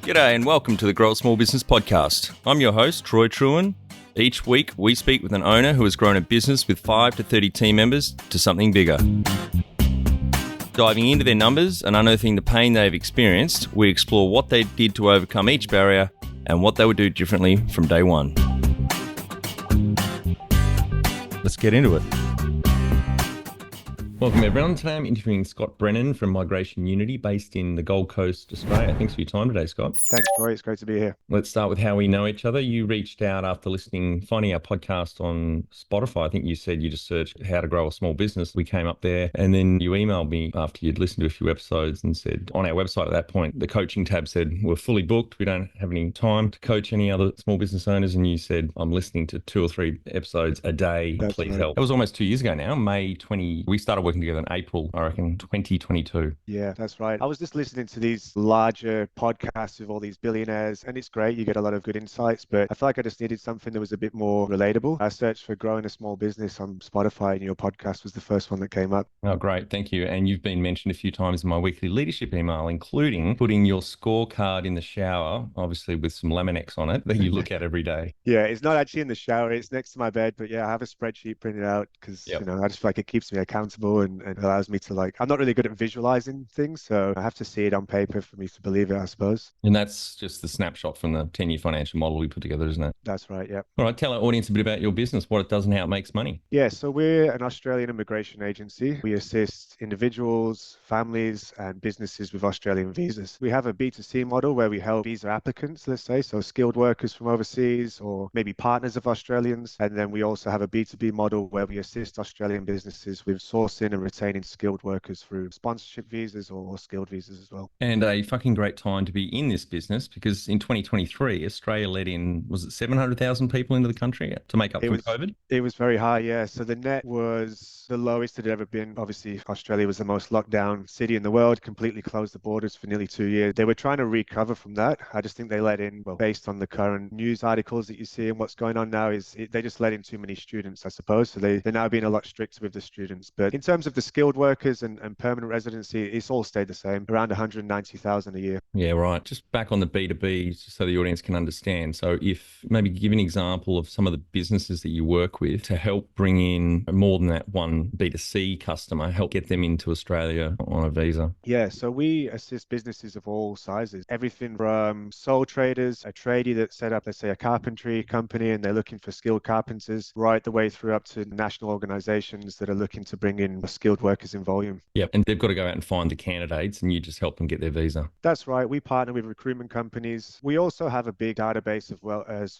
G'day and welcome to the Grow a Small Business Podcast. I'm your host, Troy Truen. Each week, we speak with an owner who has grown a business with 5 to 30 team members to something bigger. Diving into their numbers and unearthing the pain they've experienced, we explore what they did to overcome each barrier and what they would do differently from day one. Let's get into it. Welcome everyone. Today I'm interviewing Scott Brennan from Migration Unity based in the Gold Coast, Australia. Thanks for your time today, Scott. Thanks, Troy. It's great to be here. Let's start with how we know each other. You reached out after finding our podcast on Spotify. I think you said you just searched how to grow a small business. We came up there and then you emailed me after you'd listened to a few episodes and said on our website at that point, the coaching tab said, we're fully booked. We don't have any time to coach any other small business owners. And you said, I'm listening to 2 or 3 episodes a day. That's Please right. help. That was almost 2 years ago now, we started working together in April, I reckon, 2022. Yeah, that's right. I was just listening to these larger podcasts with all these billionaires, and it's great. You get a lot of good insights, but I felt like I just needed something that was a bit more relatable. I searched for growing a small business on Spotify, and your podcast was the first one that came up. Oh, great. Thank you. And you've been mentioned a few times in my weekly leadership email, including putting your scorecard in the shower, obviously with some Laminex on it, that you look at every day. Yeah, it's not actually in the shower. It's next to my bed, but yeah, I have a spreadsheet printed out because, I just feel like it keeps me accountable and allows me to I'm not really good at visualizing things, so I have to see it on paper for me to believe it, I suppose. And that's just the snapshot from the 10-year financial model we put together, isn't it? That's right, yeah. All right, tell our audience a bit about your business, what it does and how it makes money. Yeah, so we're an Australian immigration agency. We assist individuals, families, and businesses with Australian visas. We have a B2C model where we help visa applicants, let's say, so skilled workers from overseas or maybe partners of Australians. And then we also have a B2B model where we assist Australian businesses with sourcing and retaining skilled workers through sponsorship visas or skilled visas as well. And a fucking great time to be in this business because in 2023, Australia let in, was it 700,000 people into the country to make up for COVID? It was very high, yeah. So the net was the lowest it had ever been. Obviously, Australia was the most locked down city in the world, completely closed the borders for nearly 2 years. They were trying to recover from that. I just think they let in, based on the current news articles that you see and what's going on now, they just let in too many students, I suppose. So they're now being a lot stricter with the students. But in terms of the skilled workers and permanent residency, it's all stayed the same, around 190,000 a year. Yeah, right. Just back on the B2B, just so the audience can understand. So if maybe give an example of some of the businesses that you work with to help bring in more than that one B2C customer, help get them into Australia on a visa. Yeah, so we assist businesses of all sizes, everything from sole traders, a tradie that set up, let's say, a carpentry company and they're looking for skilled carpenters, right the way through up to national organizations that are looking to bring in skilled workers in volume. Yep, and they've got to go out and find the candidates and you just help them get their visa. That's right. We partner with recruitment companies. We also have a big database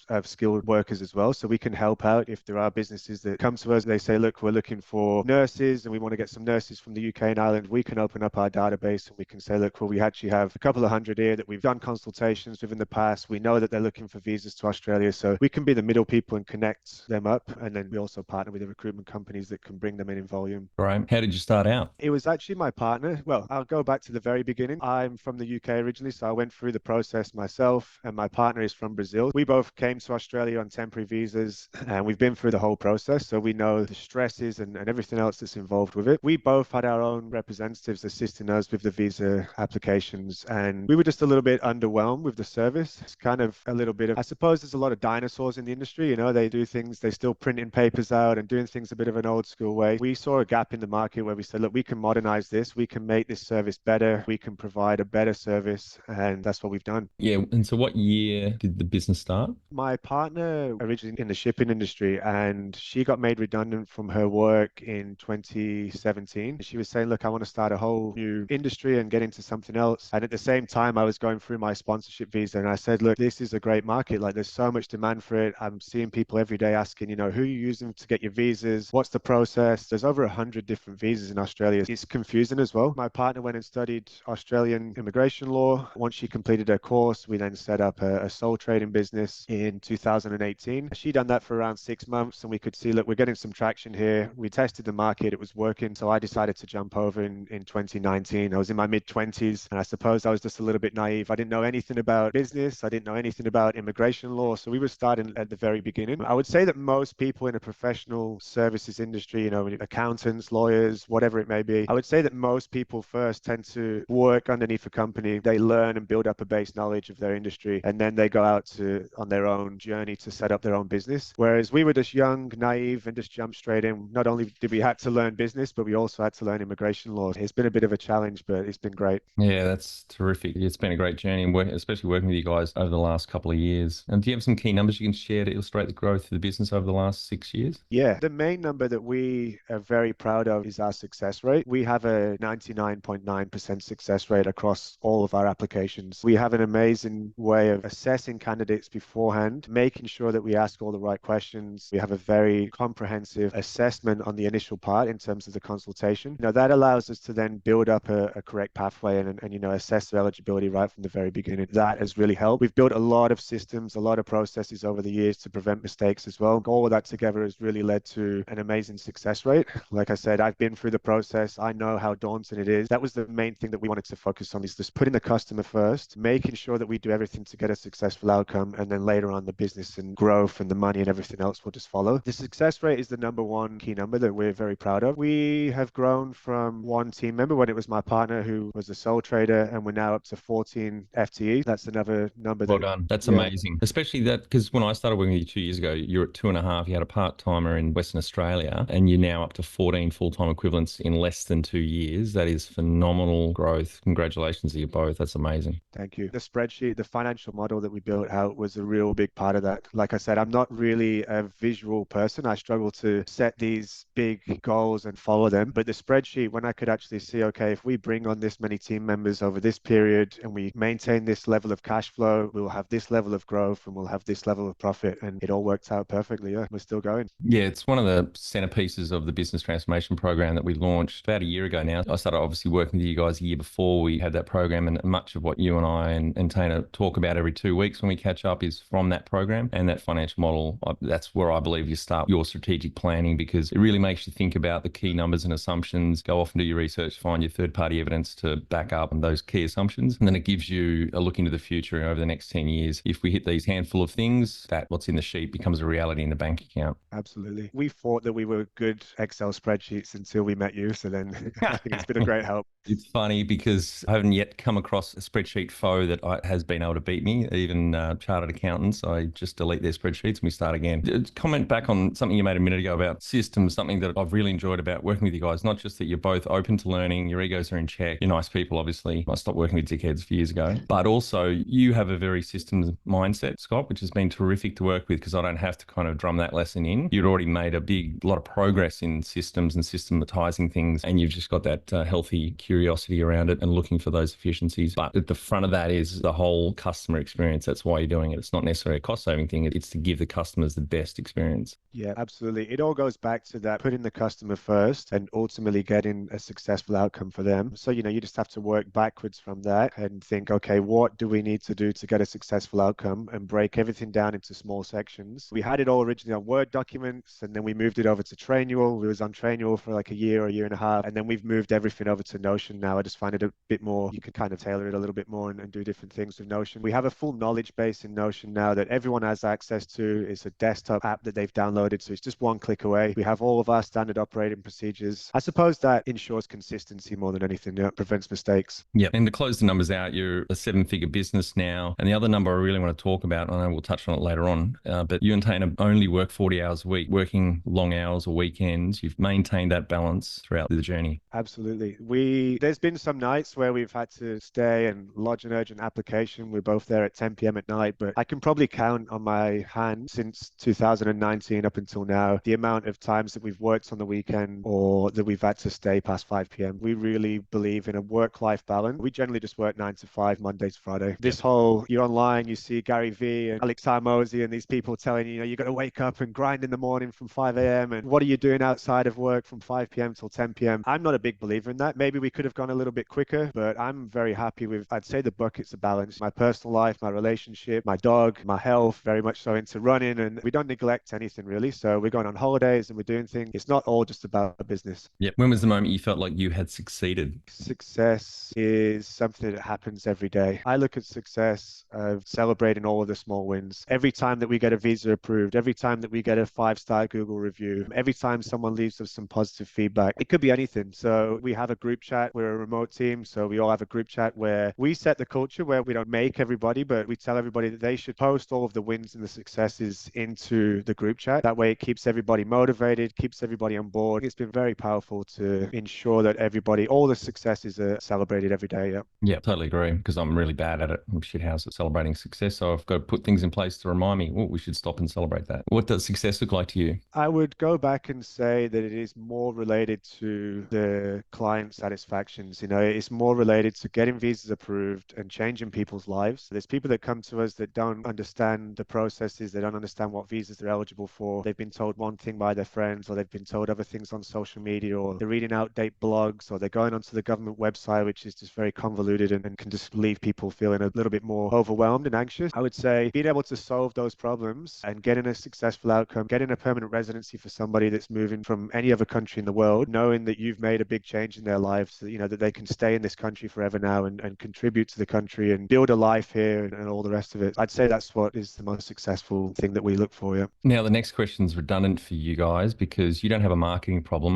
of skilled workers as well. So we can help out if there are businesses that come to us. They say, look, we're looking for nurses and we want to get some nurses from the UK and Ireland. We can open up our database and we can say, look, well, we actually have a couple of hundred here that we've done consultations with in the past. We know that they're looking for visas to Australia. So we can be the middle people and connect them up. And then we also partner with the recruitment companies that can bring them in volume. Right. How did you start out? It was actually my partner. Well, I'll go back to the very beginning. I'm from the UK originally, so I went through the process myself, and my partner is from Brazil. We both came to Australia on temporary visas, and we've been through the whole process, so we know the stresses and everything else that's involved with it. We both had our own representatives assisting us with the visa applications, and we were just a little bit underwhelmed with the service. It's kind of a little bit of, I suppose there's a lot of dinosaurs in the industry, they do things, they still printing papers out and doing things a bit of an old school way. We saw a gap in the market where we said, look, we can modernize this, we can make this service better, we can provide a better service, and that's what we've done. Yeah, and so what year did the business start? My partner originally in the shipping industry, and she got made redundant from her work in 2017. She was saying, look, I want to start a whole new industry and get into something else. And at the same time, I was going through my sponsorship visa, and I said, look, this is a great market. There's so much demand for it. I'm seeing people every day asking, who are you using to get your visas? What's the process? There's over 100 different visas in Australia. It's confusing as well. My partner went and studied Australian immigration law. Once she completed her course, we then set up a sole trading business in 2018. She done that for around 6 months, and we could see, look, we're getting some traction here. We tested the market, it was working. So I decided to jump over in 2019. I was in my mid-20s, and I suppose I was just a little bit naive. I didn't know anything about business. I didn't know anything about immigration law. So we were starting at the very beginning. I would say that most people in a professional services industry, accountants, lawyers, whatever it may be. I would say that most people first tend to work underneath a company. They learn and build up a base knowledge of their industry, and then they go out on their own journey to set up their own business. Whereas we were just young, naive, and just jumped straight in. Not only did we have to learn business, but we also had to learn immigration law. It's been a bit of a challenge, but it's been great. Yeah, that's terrific. It's been a great journey, and especially working with you guys over the last couple of years. And do you have some key numbers you can share to illustrate the growth of the business over the last 6 years? Yeah, the main number that we are very proud of is our success rate. We have a 99.9% success rate across all of our applications. We have an amazing way of assessing candidates beforehand, making sure that we ask all the right questions. We have a very comprehensive assessment on the initial part in terms of the consultation. Now, that allows us to then build up a correct pathway and assess their eligibility right from the very beginning. That has really helped. We've built a lot of systems, a lot of processes over the years to prevent mistakes as well. All of that together has really led to an amazing success rate. Like I said, I've been through the process. I know how daunting it is. That was the main thing that we wanted to focus on, is just putting the customer first, making sure that we do everything to get a successful outcome, and then later on the business and growth and the money and everything else will just follow. The success rate is the number one key number that we're very proud of. We have grown from one team member when it was my partner who was a sole trader, and we're now up to 14 FTE. That's another number. Well done. That's amazing. Especially that, because when I started working with you 2 years ago, you were at 2.5. You had a part-timer in Western Australia, and you're now up to 14 full-time equivalents in less than 2 years. That is phenomenal growth. Congratulations to you both. That's amazing. Thank you. The spreadsheet, the financial model that we built out was a real big part of that. Like I said, I'm not really a visual person. I struggle to set these big goals and follow them. But the spreadsheet, when I could actually see, okay, if we bring on this many team members over this period and we maintain this level of cash flow, we'll have this level of growth and we'll have this level of profit. And it all worked out perfectly. Yeah, we're still going. Yeah, it's one of the centerpieces of the business transformation program that we launched about a year ago now. I started obviously working with you guys a year before we had that program, and much of what you and I and Tana talk about every 2 weeks when we catch up is from that program and that financial model. That's where I believe you start your strategic planning, because it really makes you think about the key numbers and assumptions, go off and do your research, find your third-party evidence to back up those key assumptions, and then it gives you a look into the future over the next 10 years. If we hit these handful of things, that what's in the sheet becomes a reality in the bank account. Absolutely. We thought that we were good Excel spreadsheets until we met you. So then I think it's been a great help. It's funny because I haven't yet come across a spreadsheet foe that has been able to beat me. Even chartered accountants, I just delete their spreadsheets and we start again. Comment back on something you made a minute ago about systems, something that I've really enjoyed about working with you guys. Not just that you're both open to learning, your egos are in check, you're nice people, obviously. I stopped working with dickheads a few years ago. But also you have a very systems mindset, Scott, which has been terrific to work with because I don't have to kind of drum that lesson in. You'd already made a lot of progress in systems and systematizing things, and you've just got that healthy curiosity around it and looking for those efficiencies. But at the front of that is the whole customer experience. That's why you're doing it. It's not necessarily a cost-saving thing. It's to give the customers the best experience. Yeah, absolutely. It all goes back to that, putting the customer first and ultimately getting a successful outcome for them. So, you just have to work backwards from that and think, okay, what do we need to do to get a successful outcome, and break everything down into small sections. We had it all originally on Word documents, and then we moved it over to Trainual. We was on Trainual for like a year and a half, and then we've moved everything over to Notion now. I just find it a bit more, you can kind of tailor it a little bit more and do different things with Notion. We have a full knowledge base in Notion now that everyone has access to. It's a desktop app that they've downloaded, so it's just one click away. We have all of our standard operating procedures. I suppose that ensures consistency more than anything. It prevents mistakes. Yeah, and to close the numbers out, you're a 7-figure business now. And the other number I really want to talk about, and I know we'll touch on it later on, but you and Tana only work 40 hours a week, working long hours or weekends. You've maintained that balance throughout the journey. Absolutely. There's been some nights where we've had to stay and lodge an urgent application. We're both there at 10 p.m. at night, but I can probably count on my hand since 2019 up until now the amount of times that we've worked on the weekend or that we've had to stay past 5 p.m. We really believe in a work-life balance. We generally just work 9 to 5, Monday to Friday. This whole, you're online, you see Gary Vee and Alex Hormozi and these people telling you got to wake up and grind in the morning from 5 a.m. and what are you doing outside of work from 5 p.m. till 10 p.m. I'm not a big believer in that. Maybe we could could have gone a little bit quicker, but I'm very happy with, I'd say the buckets are balanced. My personal life, my relationship, my dog, my health, very much so into running, and we don't neglect anything really. So we're going on holidays and we're doing things. It's not all just about business. Yeah. When was the moment you felt like you had succeeded? Success is something that happens every day. I look at success of celebrating all of the small wins. Every time that we get a visa approved, every time that we get a 5-star Google review, every time someone leaves us some positive feedback, it could be anything. So we have a group chat. We're a remote team, so we all have a group chat where we set the culture where we don't make everybody, but we tell everybody that they should post all of the wins and the successes into the group chat. That way it keeps everybody motivated, keeps everybody on board. It's been very powerful to ensure that everybody, all the successes are celebrated every day. Yeah. Yeah, totally agree, because I'm really bad at it. I'm shit house at celebrating success. So I've got to put things in place to remind me, oh, we should stop and celebrate that. What does success look like to you? I would go back and say that it is more related to the client satisfactions. It's more related to getting visas approved and changing people's lives. There's people that come to us that don't understand the processes. They don't understand what visas they're eligible for. They've been told one thing by their friends, or they've been told other things on social media, or they're reading outdated blogs, or they're going onto the government website, which is just very convoluted and can just leave people feeling a little bit more overwhelmed and anxious. I would say being able to solve those problems and getting a successful outcome, getting a permanent residency for somebody that's moving from any other country in the world, knowing that you've made a big change in their lives, that they can stay in this country forever now and contribute to the country and build a life here and all the rest of it. I'd say that's what is the most successful thing that we look for. Yeah. Now, the next question is redundant for you guys because you don't have a marketing problem.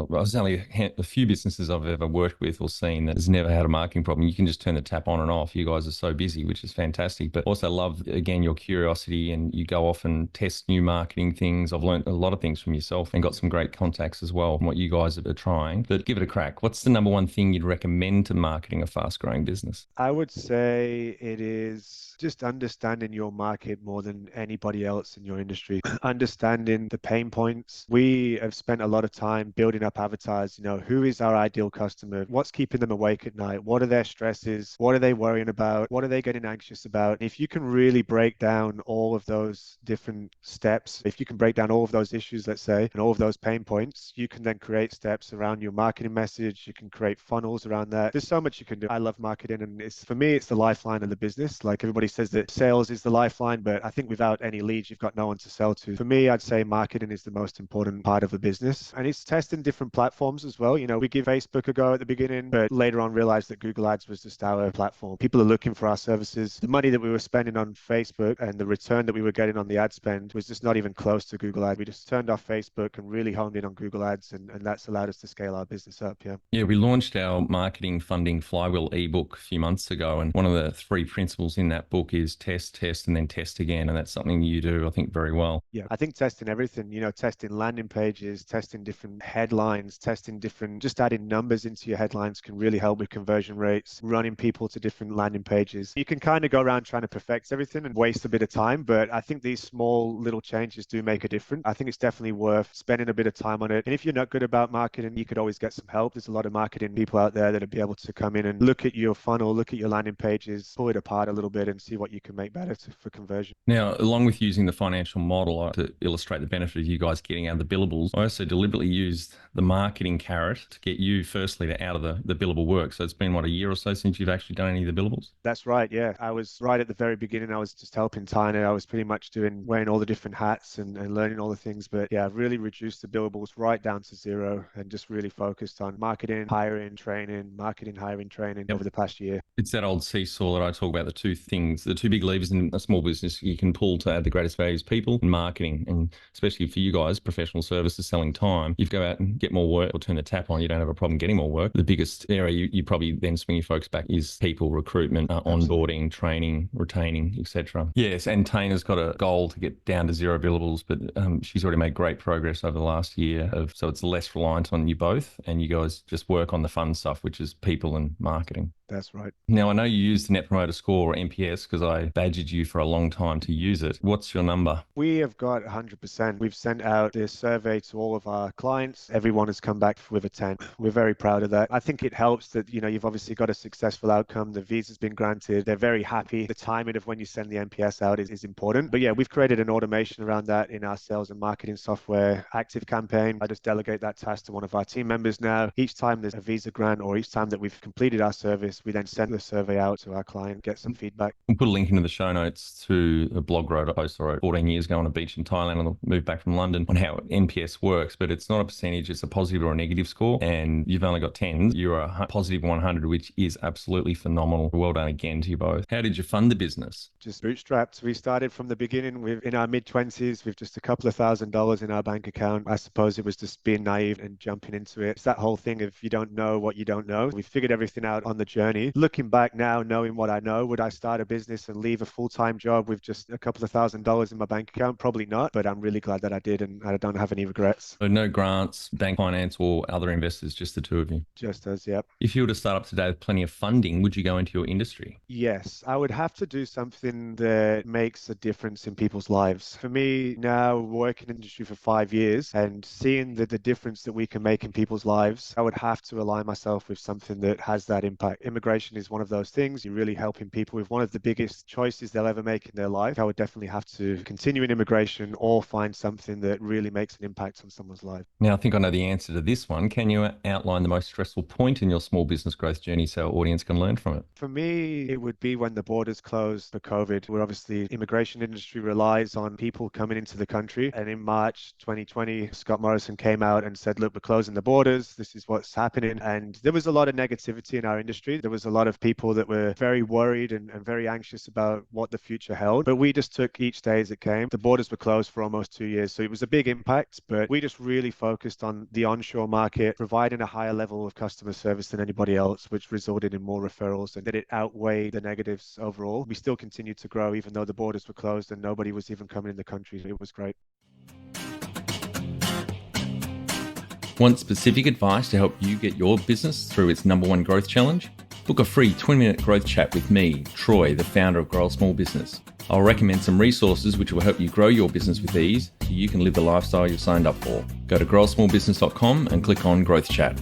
There's only a few businesses I've ever worked with or seen that has never had a marketing problem. You can just turn the tap on and off. You guys are so busy, which is fantastic. But also love, again, your curiosity, and you go off and test new marketing things. I've learned a lot of things from yourself and got some great contacts as well from what you guys are trying. But give it a crack. What's the number one thing you'd recommend to marketing a fast growing business? I would say it is just understanding your market more than anybody else in your industry, understanding the pain points. We have spent a lot of time building up avatars. Who is our ideal customer? What's keeping them awake at night? What are their stresses? What are they worrying about? What are they getting anxious about? If you can really break down all of those different steps, if you can break down all of those issues, let's say, and all of those pain points, you can then create steps around your marketing message. You can create funnels around that. There's so much you can do. I love marketing, and for me, it's the lifeline of the business. Like everybody says that sales is the lifeline, but I think without any leads, you've got no one to sell to. For me, I'd say marketing is the most important part of a business, and it's testing different platforms as well. We give Facebook a go at the beginning, but later on realized that Google Ads was just our platform. People are looking for our services. The money that we were spending on Facebook and the return that we were getting on the ad spend was just not even close to Google Ads. We just turned off Facebook and really honed in on Google Ads, and that's allowed us to scale our business up. Yeah, we launched our Marketing Funding Flywheel ebook a few months ago, and one of the 3 principles in that book is test, and then test again, and that's something you do, I think, very well. Yeah, I think testing everything, testing landing pages, testing different headlines, just adding numbers into your headlines can really help with conversion rates, running people to different landing pages. You can kind of go around trying to perfect everything and waste a bit of time, but I think these small little changes do make a difference. I think it's definitely worth spending a bit of time on it. And if you're not good about marketing, you could always get some help. There's a lot of marketing people out there that'll be able to come in and look at your funnel, look at your landing pages, pull it apart a little bit and see what you can make better for conversion. Now, along with using the financial model to illustrate the benefit of you guys getting out of the billables, I also deliberately used the marketing carrot to get you firstly out of the billable work. So it's been, a year or so since you've actually done any of the billables? That's right, yeah. I was right at the very beginning. I was just helping Tyner. I was pretty much wearing all the different hats and learning all the things. But yeah, I've really reduced the billables right down to 0 and just really focused on marketing, hiring, training, over the past year. It's that old seesaw that I talk about, the 2 things, the 2 big levers in a small business you can pull to add the greatest value is people and marketing. And especially for you guys, professional services, selling time, you go out and get more work or turn the tap on, you don't have a problem getting more work. The biggest area you probably then swing your focus back is people, recruitment, onboarding, training, retaining, etc. Yes, and Taina's got a goal to get down to 0 billables, but she's already made great progress over the last year. So it's less reliant on you both, and you guys just work on the fun stuff, which is people and marketing. That's right. Now, I know you use the Net Promoter Score, or NPS, because I badgered you for a long time to use it. What's your number? We have got 100%. We've sent out this survey to all of our clients. Everyone has come back with a 10. We're very proud of that. I think it helps that, you've obviously got a successful outcome. The visa's been granted. They're very happy. The timing of when you send the NPS out is important. But yeah, we've created an automation around that in our sales and marketing software, Active Campaign. I just delegate that task to one of our team members now. Each time there's a a visa grant, or each time that we've completed our service, we then send the survey out to our client, get some feedback. We'll put a link into the show notes to a blog wrote a post I wrote 14 years ago on a beach in Thailand and I moved back from London on how NPS works, but it's not a percentage, it's a positive or a negative score. And you've only got 10s. You're a positive 100, which is absolutely phenomenal. Well done again to you both. How did you fund the business? Just bootstrapped. We started from the beginning in our mid-20s with just a couple of $1,000s in our bank account. I suppose it was just being naive and jumping into it. It's that whole thing of you don't know what you don't know. We figured everything out on the journey. Looking back now, knowing what I know, would I start a business and leave a full-time job with just a couple of $1,000s in my bank account? Probably not, but I'm really glad that I did and I don't have any regrets. So no grants, bank finance or other investors, just the two of you? Just as, yep. If you were to start up today with plenty of funding, would you go into your industry? Yes, I would have to do something that makes a difference in people's lives. For me, now working in the industry for 5 years and seeing the difference that we can make in people's lives, I would have to align myself with something that has that impact. Immigration is one of those things. You're really helping people with one of the biggest choices they'll ever make in their life. I would definitely have to continue in immigration or find something that really makes an impact on someone's life. Now, I think I know the answer to this one. Can you outline the most stressful point in your small business growth journey so our audience can learn from it? For me, it would be when the borders closed for COVID. We're obviously, immigration industry relies on people coming into the country. And in March 2020, Scott Morrison came out and said, look, we're closing the borders. This is what's happening. And there was a lot of negativity in our industry. There was a lot of people that were very worried and very anxious about what the future held. But we just took each day as it came. The borders were closed for almost 2 years. So it was a big impact, but we just really focused on the onshore market, providing a higher level of customer service than anybody else, which resulted in more referrals and that it outweighed the negatives overall. We still continued to grow even though the borders were closed and nobody was even coming in the country. It was great. Want specific advice to help you get your business through its #1 growth challenge? Book a free 20-minute growth chat with me, Troy, the founder of Grow a Small Business. I'll recommend some resources which will help you grow your business with ease so you can live the lifestyle you've signed up for. Go to growasmallbusiness.com and click on Growth Chat.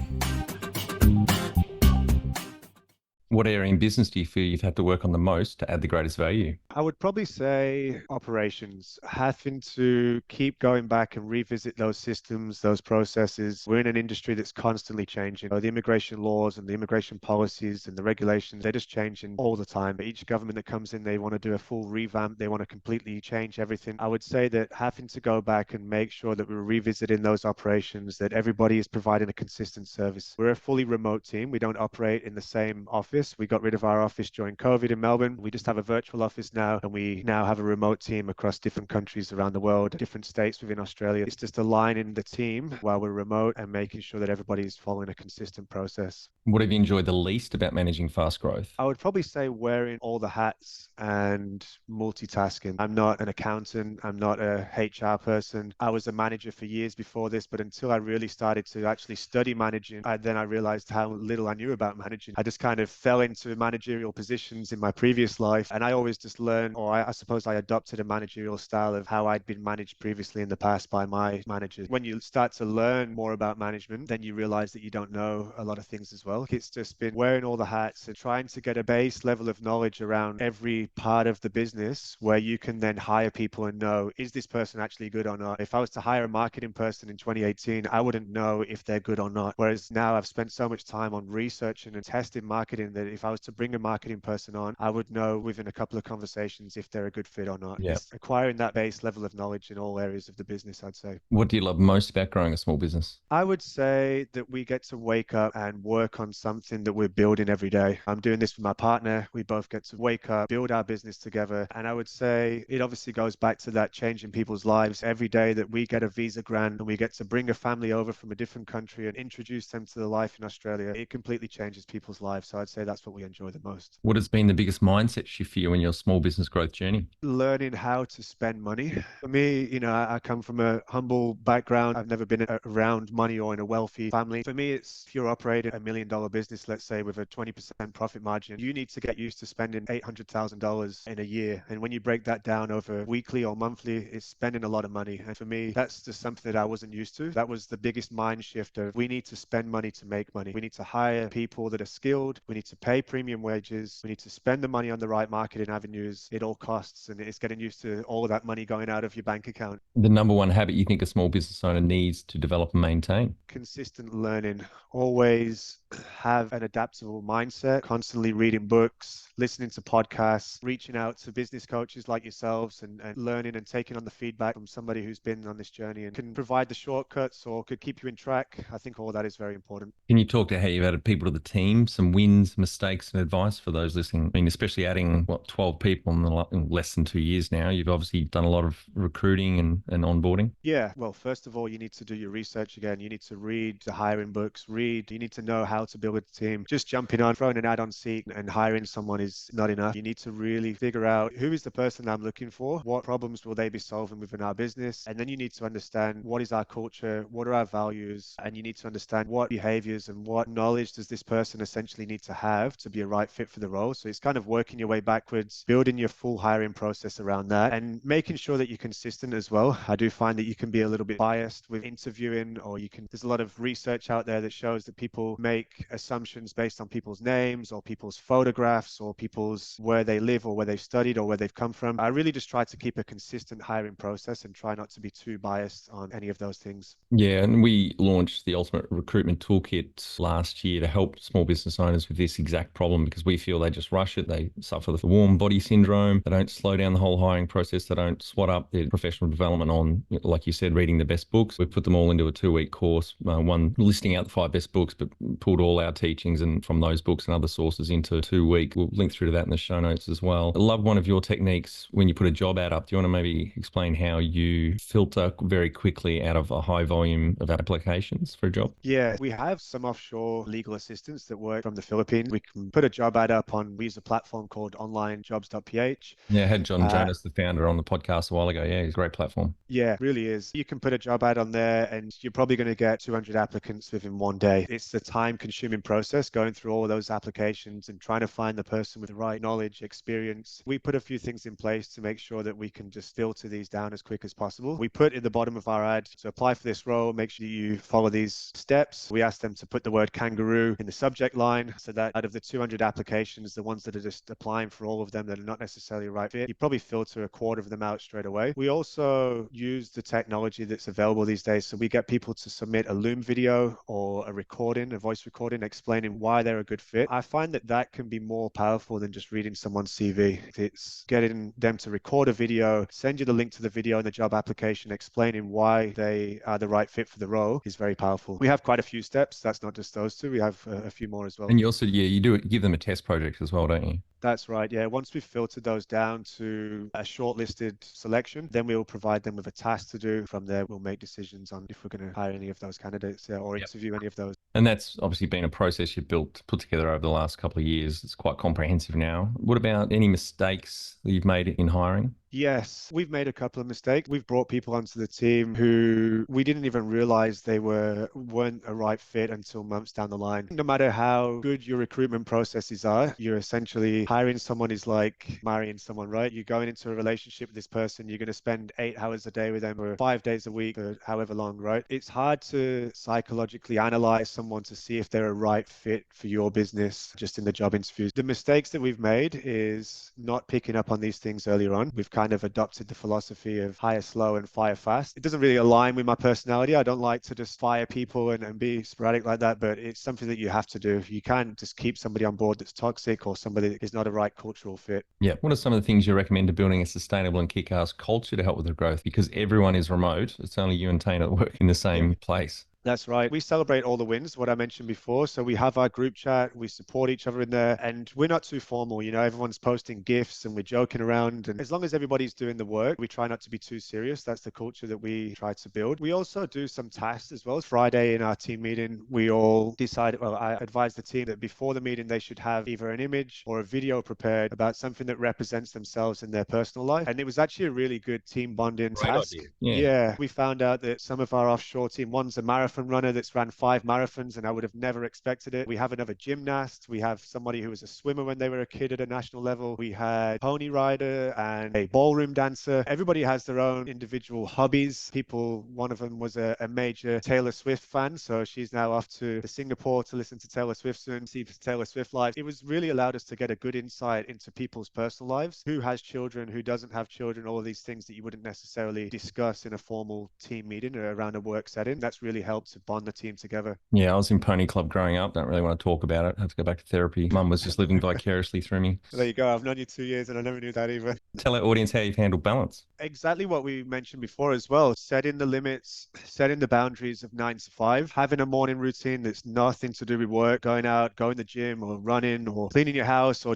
What area in business do you feel you've had to work on the most to add the greatest value? I would probably say operations, having to keep going back and revisit those systems, those processes. We're in an industry that's constantly changing. The immigration laws and the immigration policies and the regulations, they're just changing all the time. Each government that comes in, they want to do a full revamp. They want to completely change everything. I would say that having to go back and make sure that we're revisiting those operations, that everybody is providing a consistent service. We're a fully remote team. We don't operate in the same office. We got rid of our office during COVID in Melbourne. We just have a virtual office now, and we now have a remote team across different countries around the world, different states within Australia. It's just aligning the team while we're remote and making sure that everybody's following a consistent process. What have you enjoyed the least about managing fast growth? I would probably say wearing all the hats and multitasking. I'm not an accountant. I'm not a HR person. I was a manager for years before this, but until I really started to actually study managing, then I realized how little I knew about managing. I just kind of fell into managerial positions in my previous life, and I always just learned, or I suppose I adopted a managerial style of how I'd been managed previously in the past by my managers. When you start to learn more about management, then you realize that you don't know a lot of things as well. It's just been wearing all the hats and trying to get a base level of knowledge around every part of the business where you can then hire people and know, is this person actually good or not? If I was to hire a marketing person in 2018, I wouldn't know if they're good or not. Whereas now I've spent so much time on researching and testing marketing that if I was to bring a marketing person on, I would know within a couple of conversations if they're a good fit or not. Yeah. It's acquiring that base level of knowledge in all areas of the business, I'd say. What do you love most about growing a small business? I would say that we get to wake up and work on something that we're building every day. I'm doing this with my partner. We both get to wake up, build our business together. And I would say it obviously goes back to that changing people's lives. Every day that we get a visa grant and we get to bring a family over from a different country and introduce them to the life in Australia, it completely changes people's lives. So I'd say that's what we enjoy the most. What has been the biggest mindset shift for you in your small business growth journey? Learning how to spend money. For me, I come from a humble background. I've never been around money or in a wealthy family. For me, it's if you're operating $1 million business, let's say with a 20% profit margin, you need to get used to spending $800,000 in a year. And when you break that down over weekly or monthly, it's spending a lot of money. And for me, that's just something that I wasn't used to. That was the biggest mind shift of we need to spend money to make money. We need to hire people that are skilled. We need to pay premium wages. We need to spend the money on the right marketing avenues. It all costs, and it's getting used to all of that money going out of your bank account. The number one habit you think a small business owner needs to develop and maintain? Consistent learning. Always have an adaptable mindset, constantly reading books, listening to podcasts, reaching out to business coaches like yourselves, and learning and taking on the feedback from somebody who's been on this journey and can provide the shortcuts or could keep you in track. I think all that is very important. Can you talk to how you've added people to the team, some wins, mistakes, and advice for those listening? I mean, especially adding, 12 people in less than 2 years now. You've obviously done a lot of recruiting and onboarding. Yeah, well, first of all, you need to do your research again. You need to read the hiring books, you need to know how to build a team. Just jumping on, throwing an ad on Seek and hiring someone is not enough. You need to really figure out who is the person I'm looking for, what problems will they be solving within our business, and then you need to understand what is our culture, what are our values, and you need to understand what behaviors and what knowledge does this person essentially need to have to be a right fit for the role. So it's kind of working your way backwards, building your full hiring process around that, and making sure that you're consistent as well. I do find that you can be a little bit biased with interviewing, or there's a lot of research out there that shows that people make assumptions based on people's names or people's photographs or people's where they live or where they've studied or where they've come from. I really just try to keep a consistent hiring process and try not to be too biased on any of those things. Yeah, and we launched the Ultimate Recruitment Toolkit last year to help small business owners with this exact problem, because we feel they just rush it. They suffer the warm body syndrome. They don't slow down the whole hiring process. They don't swat up their professional development on, like you said, reading the best books. We put them all into a 2-week course, one listing out the 5 best books, but pulled all our teachings and from those books and other sources into 2 week. We'll link through to that in the show notes as well. I love one of your techniques when you put a job ad up. Do you want to maybe explain how you filter very quickly out of a high volume of applications for a job? Yeah, we have some offshore legal assistants that work from the Philippines. We can put a job ad up we use a platform called onlinejobs.ph. Yeah, I had John Jonas, the founder, on the podcast a while ago. Yeah, he's a great platform. Yeah, really is. You can put a job ad on there and you're probably going to get 200 applicants within one day. It's the time-consuming process going through all of those applications and trying to find the person with the right knowledge, experience. We put a few things in place to make sure that we can just filter these down as quick as possible. We put at the bottom of our ad to apply for this role, make sure you follow these steps. We ask them to put the word kangaroo in the subject line so that out of the 200 applications, the ones that are just applying for all of them that are not necessarily a right fit, you probably filter a quarter of them out straight away. We also use the technology that's available these days. So we get people to submit a Loom video or a recording, a voice recording, explaining why they're a good fit. I find that that can be more powerful than just reading someone's CV. It's getting them to record a video, send you the link to the video in the job application, explaining why they are the right fit for the role is very powerful. We have quite a few steps. That's not just those two. We have a few more as well. And you also, you do it, give them a test project as well, don't you? That's right. Yeah. Once we've filtered those down to a shortlisted selection, then we'll provide them with a task to do. From there, we'll make decisions on if we're going to hire any of those candidates or interview any of those. And that's obviously been a process you've put together over the last couple of years. It's quite comprehensive now. What about any mistakes that you've made in hiring? Yes, we've made a couple of mistakes. We've brought people onto the team who we didn't even realize they weren't a right fit until months down the line. No matter how good your recruitment processes are, you're essentially hiring someone is like marrying someone, right? You're going into a relationship with this person. You're going to spend 8 hours a day with them or 5 days a week or however long, right? It's hard to psychologically analyze someone to see if they're a right fit for your business just in the job interviews. The mistakes that we've made is not picking up on these things earlier on. We've kind of adopted the philosophy of hire slow and fire fast. It doesn't really align with my personality. I don't like to just fire people and be sporadic like that, but it's something that you have to do. You can't just keep somebody on board that's toxic or somebody that is not a right cultural fit. Yeah. What are some of the things you recommend to building a sustainable and kick-ass culture to help with the growth? Because everyone is remote. It's only you and Tane that work in the same place. That's right. We celebrate all the wins, what I mentioned before. So we have our group chat, we support each other in there, and we're not too formal. Everyone's posting gifts and we're joking around. And as long as everybody's doing the work, we try not to be too serious. That's the culture that we try to build. We also do some tasks as well. Friday in our team meeting, we all decided, I advised the team that before the meeting, they should have either an image or a video prepared about something that represents themselves in their personal life. And it was actually a really good team bonding task. Yeah. We found out that some of our offshore team, one's a marathon marathon runner that's ran 5 marathons, and I would have never expected it. We have another gymnast. We have somebody who was a swimmer when they were a kid at a national level. We had a pony rider and a ballroom dancer. Everybody has their own individual hobbies. One of them was a major Taylor Swift fan, so she's now off to Singapore to listen to Taylor Swift soon, see Taylor Swift live. It was really allowed us to get a good insight into people's personal lives, who has children, who doesn't have children, all of these things that you wouldn't necessarily discuss in a formal team meeting or around a work setting. That's really helped to bond the team together. Yeah, I was in Pony Club growing up. Don't really want to talk about it. I have to go back to therapy. Mum was just living vicariously through me. There you go. I've known you 2 years and I never knew that either. Tell our audience how you've handled balance. Exactly what we mentioned before as well. Setting the limits, setting the boundaries of 9 to 5, having a morning routine that's nothing to do with work, going out, going to the gym or running or cleaning your house or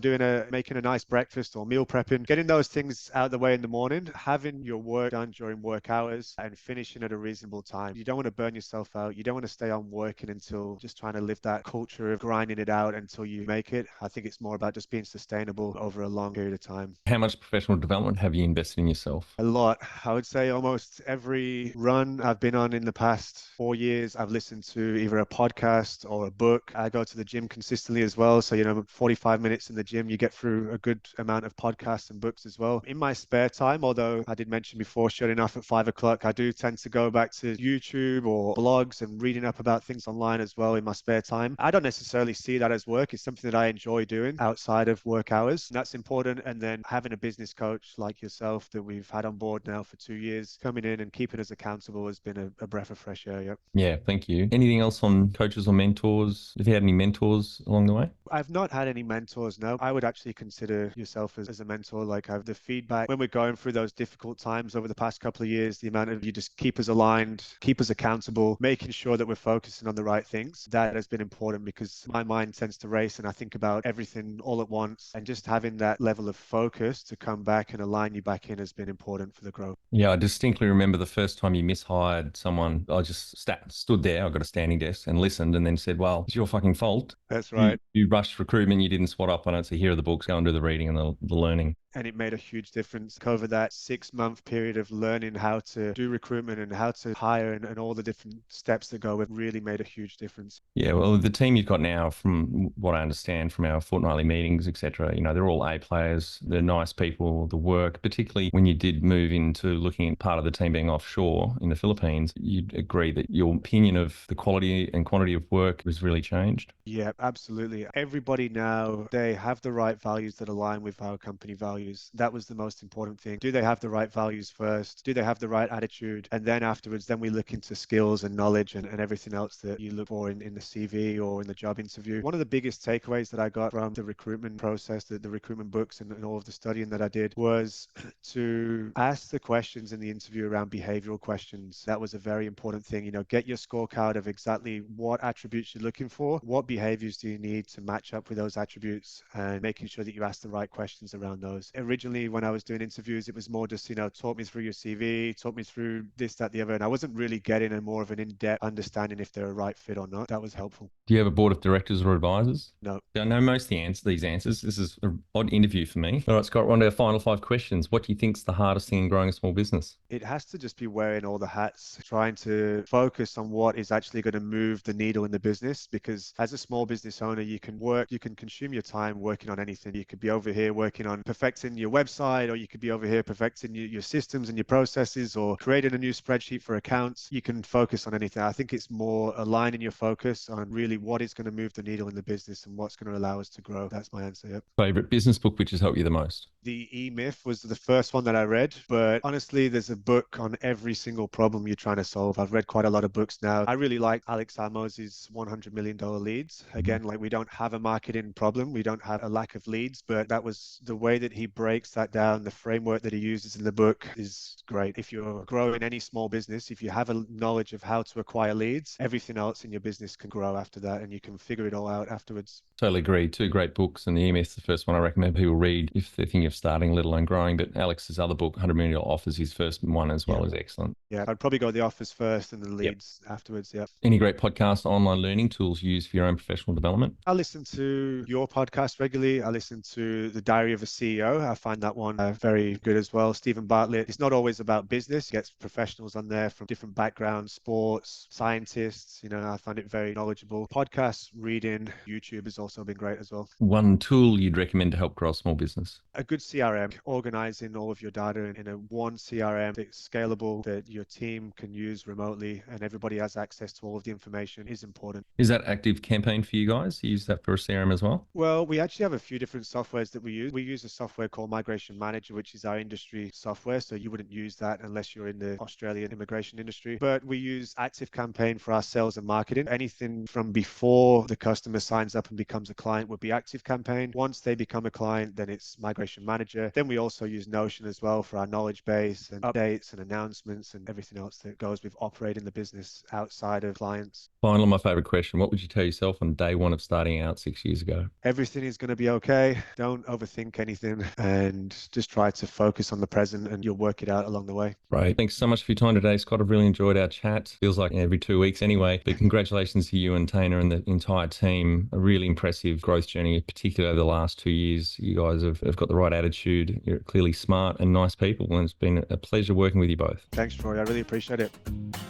making a nice breakfast or meal prepping, getting those things out of the way in the morning, having your work done during work hours and finishing at a reasonable time. You don't want to burn yourself out. You don't want to stay on working until just trying to live that culture of grinding it out until you make it. I think it's more about just being sustainable over a long period of time. How much professional development have you invested in yourself? A lot. I would say almost every run I've been on in the past 4 years, I've listened to either a podcast or a book. I go to the gym consistently as well. So, 45 minutes in the gym, you get through a good amount of podcasts and books as well. In my spare time, although I did mention before shutting off at 5 o'clock, I do tend to go back to YouTube or blogs and reading up about things online as well in my spare time. I don't necessarily see that as work. It's something that I enjoy doing outside of work hours. And that's important. And then having a business coach like yourself that we've had on board now for 2 years, coming in and keeping us accountable has been a breath of fresh air. Yep. Yeah, thank you. Anything else on coaches or mentors? Have you had any mentors along the way? I've not had any mentors, no. I would actually consider yourself as a mentor. Like, I have the feedback when we're going through those difficult times over the past couple of years, the amount of you just keep us aligned, keep us accountable, making sure that we're focusing on the right things. That has been important because my mind tends to race and I think about everything all at once, and just having that level of focus to come back and align you back in has been important for the growth. Yeah, I distinctly remember the first time you mishired someone. I just stood there. I got a standing desk and listened, and then said, "Well, it's your fucking fault. That's right. You rushed recruitment. You didn't SWOT up on it. So here are the books. Go and do the reading and the learning." And it made a huge difference over that 6-month period of learning how to do recruitment and how to hire and all the different steps that go with. Really made a huge difference. Yeah, well, the team you've got now, from what I understand from our fortnightly meetings, etc., they're all A players. They're nice people. The work, particularly when you did move into looking at part of the team being offshore in the Philippines, you'd agree that your opinion of the quality and quantity of work has really changed? Yeah, absolutely. Everybody now, they have the right values that align with our company values. That was the most important thing. Do they have the right values first? Do they have the right attitude? And then afterwards, then we look into skills and knowledge and everything else that you look for in the CV or in the job interview. One of the biggest takeaways that I got from the recruitment process, the recruitment books and all of the studying that I did, was to ask the questions in the interview around behavioral questions. That was a very important thing. Get your scorecard of exactly what attributes you're looking for, what behaviors do you need to match up with those attributes, and making sure that you ask the right questions around those. Originally, when I was doing interviews, it was more just, talk me through your CV, talk me through this, that, the other. And I wasn't really getting a more of an in-depth understanding if they're a right fit or not. That was helpful. Do you have a board of directors or advisors? No. I know most of these answers. This is an odd interview for me. All right, Scott, we're on to our final 5 questions. What do you think's the hardest thing in growing a small business? It has to just be wearing all the hats, trying to focus on what is actually going to move the needle in the business. Because as a small business owner, you can consume your time working on anything. You could be over here working on perfecting your website, or you could be over here perfecting your systems and your processes, or creating a new spreadsheet for accounts. You can focus on anything. I think it's more aligning your focus on really what is going to move the needle in the business and what's going to allow us to grow. That's my answer. Yep. Favorite business book which has helped you the most? The E-Myth was the first one that I read, but honestly, there's a book on every single problem you're trying to solve. I've read quite a lot of books now. I really like Alex Amos's $100 million leads. Again, like, we don't have a marketing problem. We don't have a lack of leads, but that was the way that he breaks that down. The framework that he uses in the book is great. If you're growing any small business, if you have a knowledge of how to acquire leads, everything else in your business can grow after that, and you can figure it all out afterwards. Totally agree. 2 great books, and the E-Myth, the first one I recommend people read if they're thinking of of starting, let alone growing. But Alex's other book, $100 Million Offers, his first one as well, is excellent. Yeah, I'd probably go the offers first and the leads afterwards. Yeah. Any great podcast, online learning tools you use for your own professional development? I listen to your podcast regularly. I listen to The Diary of a CEO. I find that one very good as well. Stephen Bartlett. It's not always about business. He gets professionals on there from different backgrounds, sports, scientists. I find it very knowledgeable. Podcasts, reading, YouTube has also been great as well. One tool you'd recommend to help grow a small business? A good CRM, organizing all of your data in a one CRM that's scalable, that your team can use remotely and everybody has access to all of the information is important. Is that Active Campaign for you guys? You use that for a CRM as well? Well, we actually have a few different softwares that we use. We use a software called Migration Manager, which is our industry software. So you wouldn't use that unless you're in the Australian immigration industry. But we use Active Campaign for our sales and marketing. Anything from before the customer signs up and becomes a client would be Active Campaign. Once they become a client, then it's Migration Manager. Then we also use Notion as well for our knowledge base and updates and announcements and everything else that goes with operating the business outside of clients. Finally, my favorite question. What would you tell yourself on day one of starting out 6 years ago? Everything is going to be okay. Don't overthink anything and just try to focus on the present and you'll work it out along the way. Right. Thanks so much for your time today, Scott. I've really enjoyed our chat. Feels like every 2 weeks anyway. But congratulations to you and Tana and the entire team. A really impressive growth journey, particularly over the last 2 years. You guys have got the right attitude. You're clearly smart and nice people. And it's been a pleasure working with you both. Thanks, Troy. I really appreciate it.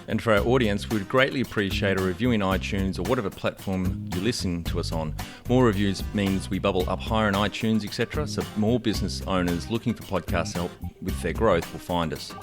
And for our audience, we'd greatly appreciate a review in iTunes or whatever platform you listen to us on. More reviews means we bubble up higher in iTunes, etc. So more business owners looking for podcast help with their growth will find us.